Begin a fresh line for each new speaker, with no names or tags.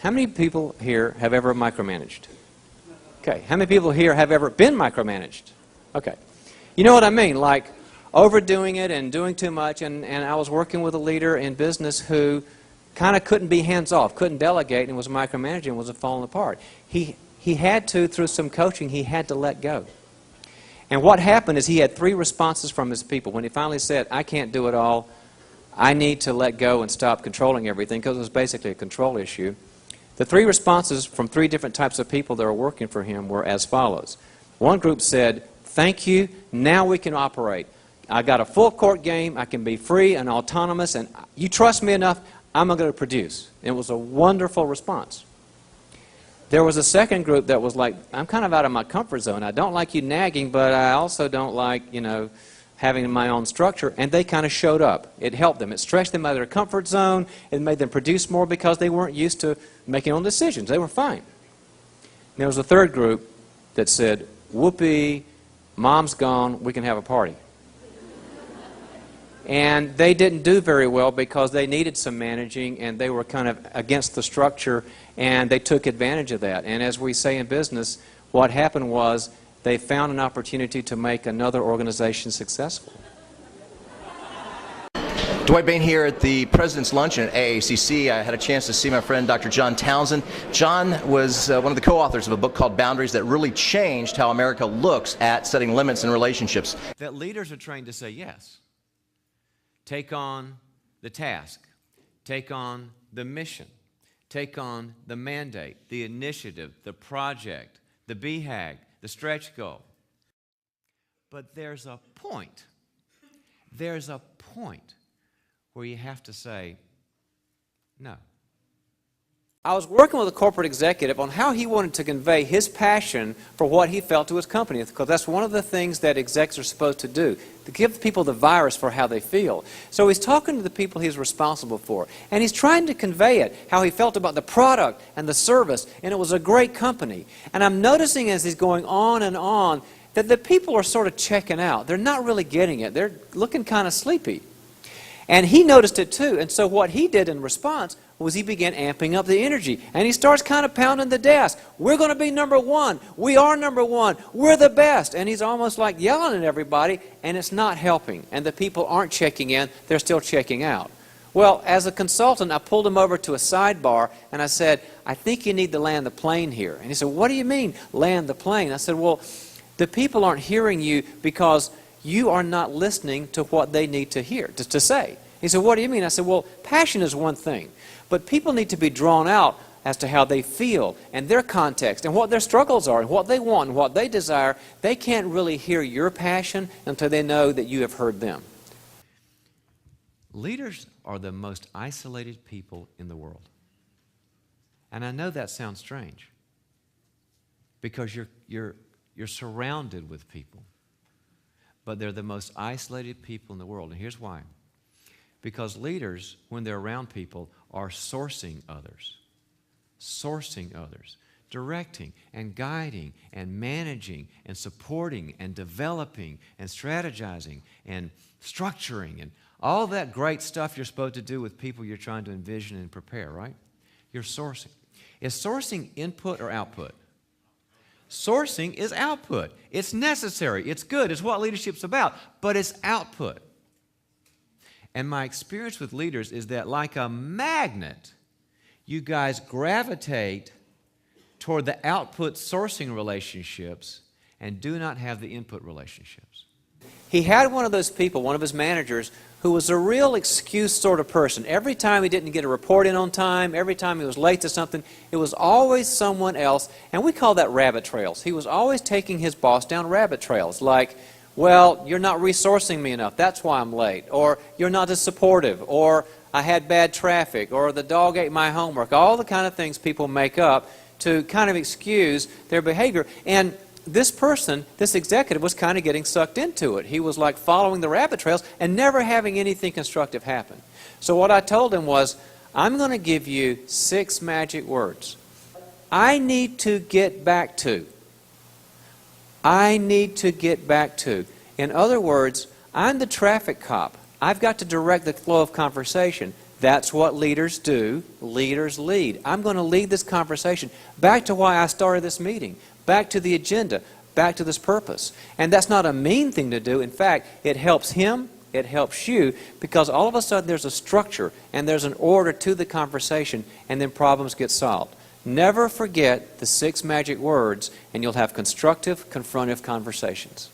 How many people here have ever micromanaged? Okay. How many people here have ever been micromanaged? Okay. You know what I mean? Like overdoing it and doing too much. And I was working with a leader in business who kind of couldn't be hands-off, couldn't delegate, and was micromanaging and was falling apart. He had to, through some coaching, he had to let go. And what happened is he had 3 responses from his people. When he finally said, I can't do it all, I need to let go and stop controlling everything, because it was basically a control issue. The 3 responses from 3 different types of people that were working for him were as follows. One group said, thank you, now we can operate. I got a full court game, I can be free and autonomous, and you trust me enough, I'm going to produce. It was a wonderful response. There was a second group that was like, I'm kind of out of my comfort zone. I don't like you nagging, but I also don't like, having my own structure. And they kind of showed up. It helped them. It stretched them out of their comfort zone. It made them produce more because they weren't used to making own decisions. They were fine. And there was a third group that said, whoopee, mom's gone, we can have a party. And they didn't do very well because they needed some managing, and they were kind of against the structure, and they took advantage of that. And as we say in business, what happened was they found an opportunity to make another organization successful.
Dwight Bain here at the President's Luncheon at AACC. I had a chance to see my friend Dr. John Townsend. John was one of the co-authors of a book called Boundaries that really changed how America looks at setting limits in relationships.
That leaders are trained to say yes. Take on the task. Take on the mission. Take on the mandate, the initiative, the project, the BHAG, the stretch goal. But there's a point. There's a point where you have to say no.
I was working with a corporate executive on how he wanted to convey his passion for what he felt to his company, because that's one of the things that execs are supposed to do, to give people the virus for how they feel. So he's talking to the people he's responsible for, and he's trying to convey it, how he felt about the product and the service, and it was a great company. And I'm noticing as he's going on and on that the people are sort of checking out. They're not really getting it. They're looking kind of sleepy. And he noticed it too, and so what he did in response was he began amping up the energy. And he starts kind of pounding the desk. We're going to be number one. We are number one. We're the best. And he's almost like yelling at everybody, and it's not helping. And the people aren't checking in. They're still checking out. Well, as a consultant, I pulled him over to a sidebar, and I said, I think you need to land the plane here. And he said, what do you mean, land the plane? I said, well, the people aren't hearing you because you are not listening to what they need to hear, to say. He said, what do you mean? I said, well, passion is one thing. But people need to be drawn out as to how they feel and their context and what their struggles are and what they want and what they desire. They can't really hear your passion until they know that you have heard them.
Leaders are the most isolated people in the world. And I know that sounds strange because you're surrounded with people. But they're the most isolated people in the world. And here's why. Because leaders, when they're around people, are sourcing others, directing and guiding and managing and supporting and developing and strategizing and structuring and all that great stuff you're supposed to do with people you're trying to envision and prepare, right? You're sourcing. Is sourcing input or output? Sourcing is output. It's necessary. It's good. It's what leadership's about. But it's output. And my experience with leaders is that like a magnet, you guys gravitate toward the output sourcing relationships and do not have the input relationships.
He had one of those people, one of his managers, who was a real excuse sort of person. Every time he didn't get a report in on time, every time he was late to something, it was always someone else, and we call that rabbit trails. He was always taking his boss down rabbit trails, like, well, you're not resourcing me enough, that's why I'm late, or you're not as supportive, or I had bad traffic, or the dog ate my homework, all the kind of things people make up to kind of excuse their behavior. And this person, this executive, was kind of getting sucked into it. He was like following the rabbit trails and never having anything constructive happen. So what I told him was, I'm going to give you 6 magic words. I need to get back to. I need to get back to. In other words, I'm the traffic cop. I've got to direct the flow of conversation. That's what leaders do. Leaders lead. I'm going to lead this conversation back to why I started this meeting, back to the agenda, back to this purpose. And that's not a mean thing to do. In fact, it helps him, it helps you, because all of a sudden there's a structure and there's an order to the conversation, and then problems get solved. Never forget the 6 magic words, and you'll have constructive, confrontive conversations.